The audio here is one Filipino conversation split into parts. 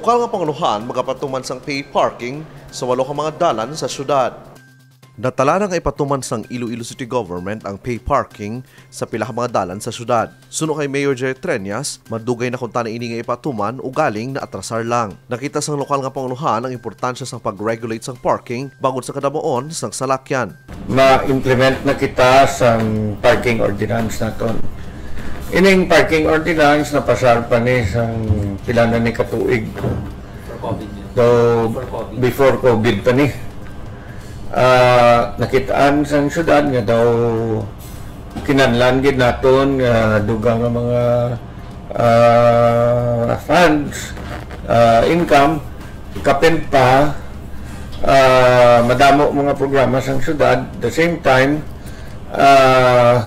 lokal nga pangunuhan magapatuman sang pay parking sa 8 ka mga dalan sa syudad. Natala nga ipatuman sang Iloilo City Government ang pay parking sa pila ka mga dalan sa syudad. Suno kay Mayor Jerry Treñas, madugay na kung tani ini nga ipatuman o galing na atrasar lang. Nakita sang lokal nga pangunuhan ang importansya sang pag-regulate sang parking bangod sa kadamoon sang salakyan. Ma-implement na kita sang parking ordinance naton. Ining parking ordinance na pasar pa ni sang pila na ni katuig. So, before COVID pa ni. Nakitaan sang syudad nga daw kinanlan gid naton dugang nga mga funds, income, kapin pa madamo mga programa sang syudad. The same time,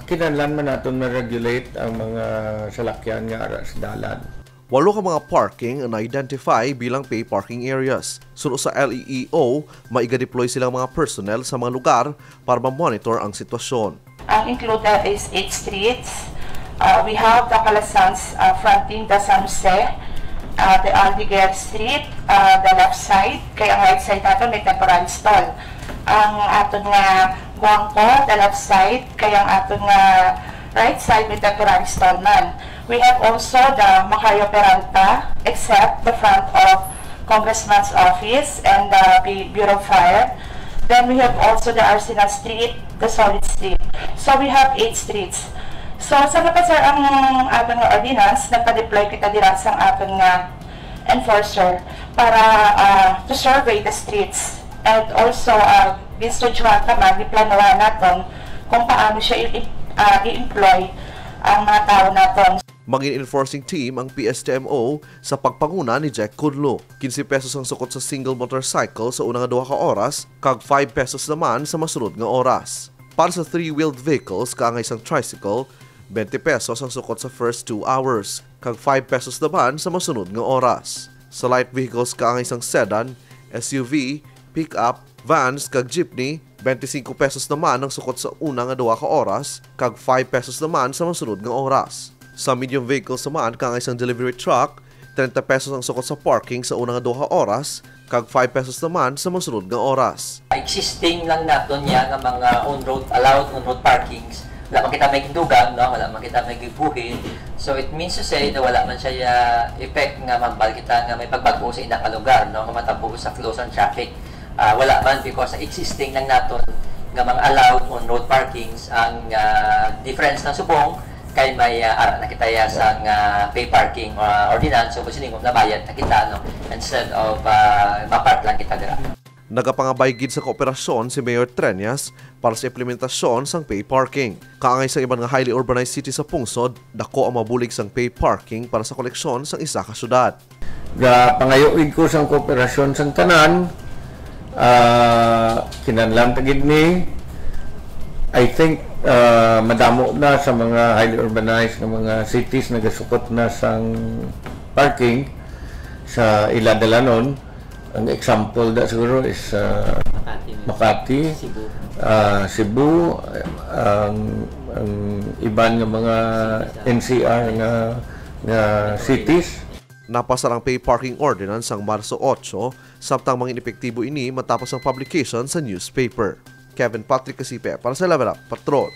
kinanlan man naton ma-regulate ang mga salakyan nga ara sa dalan. 8 ka mga parking ang na-identify bilang pay parking areas. Suno sa LEEO, maiga-deploy silang mga personnel sa mga lugar para ma-monitor ang sitwasyon. Ang included is 8 streets. We have the Calasans fronting the San Jose, the Aldeguer Street, the left side, kaya ang right side nato may temporary stall. Ang aton nga Guangco, the left side, kaya ang aton nga right side may temporary stall man. We have also the Macayo Peralta, except the front of Congressman's office and the Bureau of Fire. Then we have also the Arsenal Street, the Solid Street. So we have 8 streets. So sa napasar ang ating ordinance, nagpa-deploy kita dira sa ating enforcer para to survey the streets. And also, instructual naman, iplanoan natin kung paano siya i-employ ang mga tao natin. Maging enforcing team ang PSTMO sa pagpanguna ni Jack Kudlo. 15 pesos ang sukot sa single motorcycle sa unang 2 ka oras, kag 5 pesos naman sa masunod nga oras. Para sa 3-wheeled vehicles, kaangay isang tricycle, 20 pesos ang sukot sa first 2 hours, kag 5 pesos naman sa masunod nga oras. Sa light vehicles, kaangay isang sedan, SUV, pick-up, vans, kag jeepney, 25 pesos naman ang sukot sa unang 2 ka oras, kag 5 pesos naman sa masunod nga oras. Sa medium vehicles naman, kang isang delivery truck, 30 pesos ang sukot sa parking sa unang 2 ka oras, kag 5 pesos naman sa masunod nga oras. Existing lang naton niya nga mga on-road, allowed on-road parkings. Wala man kita may dugang, no? Wala man kita may gibuhin. So it means to say na wala man siya effect nga mambal kita nga may pagbago sa inang lugar, no? Nga matabo sa flow sa traffic. Wala man because existing lang naton nga mga allowed on-road parkings. Ang difference ng subong kay may nakitaya sa pay parking ordinance, so siningon na bayad na kita, no, instead of mapark lang kita dira. Nagapangabay gid sa kooperasyon si Mayor Treñas para sa implementasyon sang pay parking. Kaangay sa iban nga highly urbanized city sa pungsod, dako ang mabulig sang pay parking para sa koleksyon sang isa ka syudad. Pangayuig ko sang kooperasyon sang tanan, kinanlan tagid ni, I think madamo na sa mga highly urbanized na mga cities nagasukot na sang parking sa iladalanon. Ang example da siguro is Makati, Cebu, ang iban nga mga NCR nga cities. Napasar ang pay parking ordinance ang Marso 8, samtang mga inepektibo ini matapos ang publication sa newspaper. Kevin Patrick Casipe para sa Level Up Patrol.